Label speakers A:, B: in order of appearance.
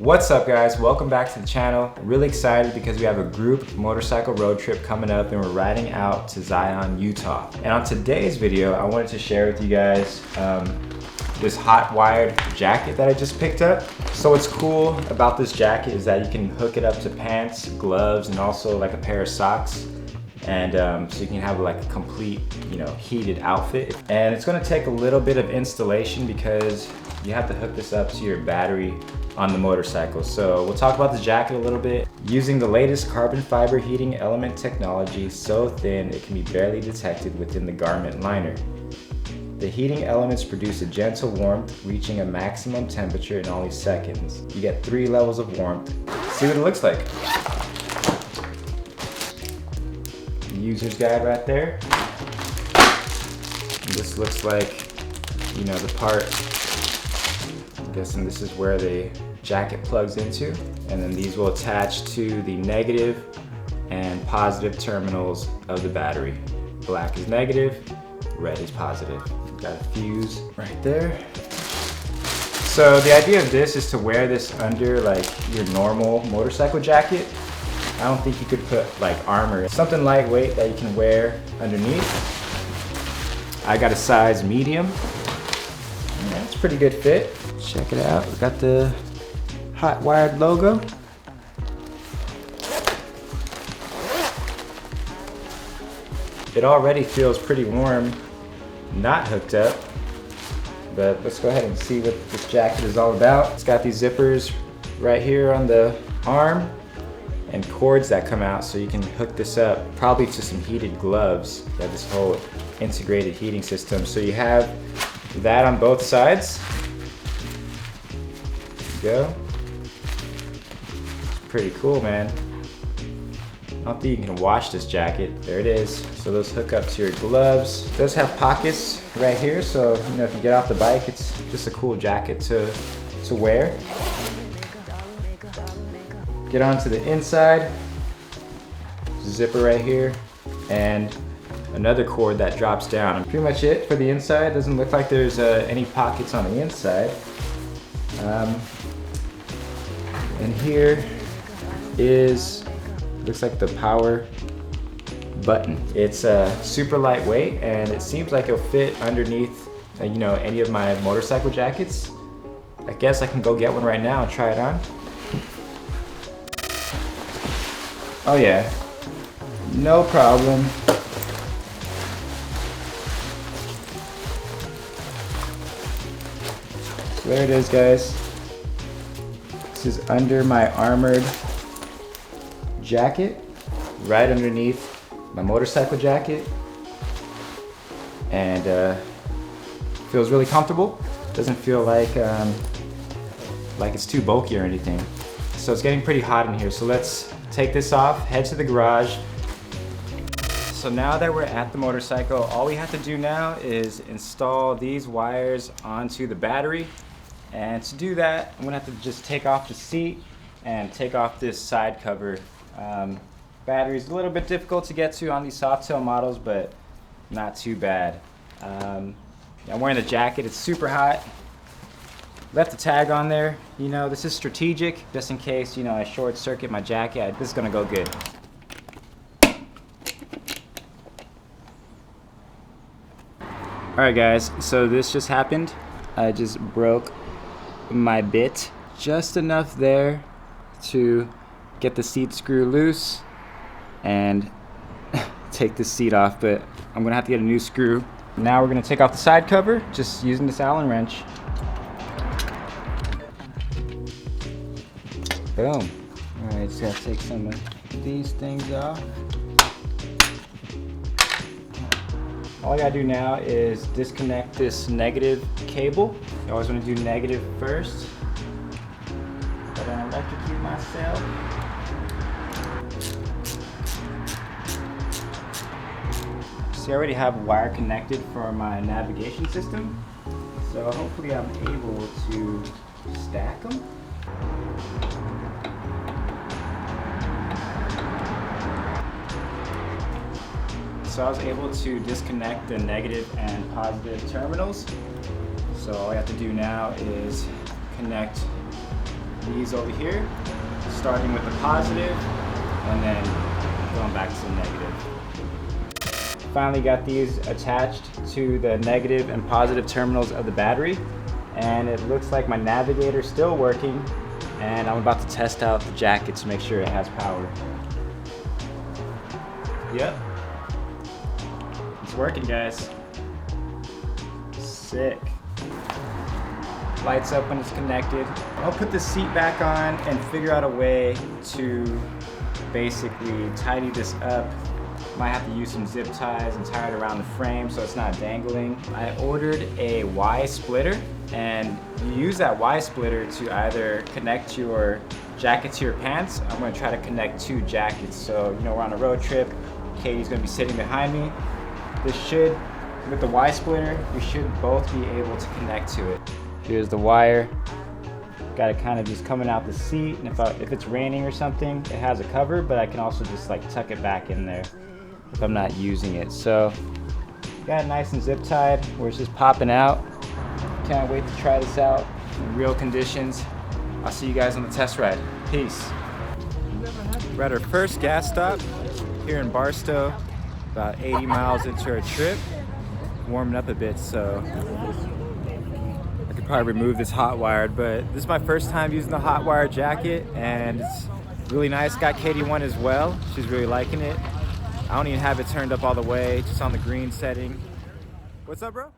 A: What's up guys, welcome back to the channel. I'm really excited because we have a group motorcycle road trip coming up and we're riding out to Zion, Utah. And on today's video, I wanted to share with you guys this Hotwired jacket that I just picked up. So what's cool about this jacket is that you can hook it up to pants, gloves, and also like a pair of socks. And so you can have like a complete, heated outfit. And it's gonna take a little bit of installation because you have to hook this up to your battery on the motorcycle. So we'll talk about the jacket a little bit. Using the latest carbon fiber heating element technology, so thin it can be barely detected within the garment liner. The heating elements produce a gentle warmth, reaching a maximum temperature in only seconds. You get 3 levels of warmth. See what it looks like. The user's guide right there. And this looks like, the part. I'm guessing this is where the jacket plugs into, and then these will attach to the negative and positive terminals of the battery. Black is negative, red is positive. Got a fuse right there. So the idea of this is to wear this under like your normal motorcycle jacket. I don't think you could put like armor. Something lightweight that you can wear underneath. I got a size medium. Yeah, it's a pretty good fit. Check it out. We got the Hotwired logo. It already feels pretty warm, not hooked up, but let's go ahead and see what this jacket is all about. It's got these zippers right here on the arm and cords that come out so you can hook this up probably to some heated gloves. You have this whole integrated heating system. So you have that on both sides. There you go. Pretty cool, man. I don't think you can wash this jacket. There it is. So those hook up to your gloves. It does have pockets right here, so if you get off the bike, it's just a cool jacket to wear. Get onto the inside. Zipper right here, and another cord that drops down. And pretty much it for the inside. Doesn't look like there's any pockets on the inside. And here looks like the power button. It's super lightweight and it seems like it'll fit underneath any of my motorcycle jackets. I guess I can go get one right now and try it on. Oh yeah, no problem. So there it is, guys. This is under my armored jacket, right underneath my motorcycle jacket, and feels really comfortable. Doesn't feel like it's too bulky or anything. So it's getting pretty hot in here, so let's take this off, head to the garage. So now that we're at the motorcycle, all we have to do now is install these wires onto the battery. And to do that, I'm gonna have to just take off the seat and take off this side cover. Battery's a little bit difficult to get to on these Softail models, but not too bad. I'm wearing the jacket, it's super hot. Left the tag on there. This is strategic, just in case, I short circuit my jacket. This is gonna go good. All right guys, so this just happened. I just broke my bit. Just enough there to get the seat screw loose and take the seat off, but I'm gonna have to get a new screw. Now we're gonna take off the side cover, just using this Allen wrench. Boom. All right, just gotta take some of these things off. All I gotta do now is disconnect this negative cable. You always wanna do negative first. But I electrocute myself. See, I already have wire connected for my navigation system. So hopefully I'm able to stack them. So I was able to disconnect the negative and positive terminals. So all I have to do now is connect these over here, starting with the positive and then going back to the negative. Finally got these attached to the negative and positive terminals of the battery, and it looks like my navigator's still working, and I'm about to test out the jacket to make sure it has power. Yep, it's working, guys. Sick. Lights up when it's connected. I'll put the seat back on and figure out a way to basically tidy this up. Might have to use some zip ties and tie it around the frame so it's not dangling. I ordered a Y splitter, and you use that Y splitter to either connect your jacket to your pants. I'm gonna try to connect 2 jackets. So, you know, we're on a road trip. Katie's gonna be sitting behind me. This should, with the Y splitter, we should both be able to connect to it. Here's the wire. Got it kind of just coming out the seat, and if it's raining or something, it has a cover, but I can also just like tuck it back in there if I'm not using it. So got it nice and zip tied where it's just popping out. Can't wait to try this out in real conditions. I'll see you guys on the test ride. Peace. We're at our first gas stop here in Barstow, about 80 miles into our trip. Warming up a bit, so I could probably remove this Hotwired, but this is my first time using the Hotwired jacket, and it's really nice. Got Katie one as well. She's really liking it. I don't even have it turned up all the way, just on the green setting. What's up, bro?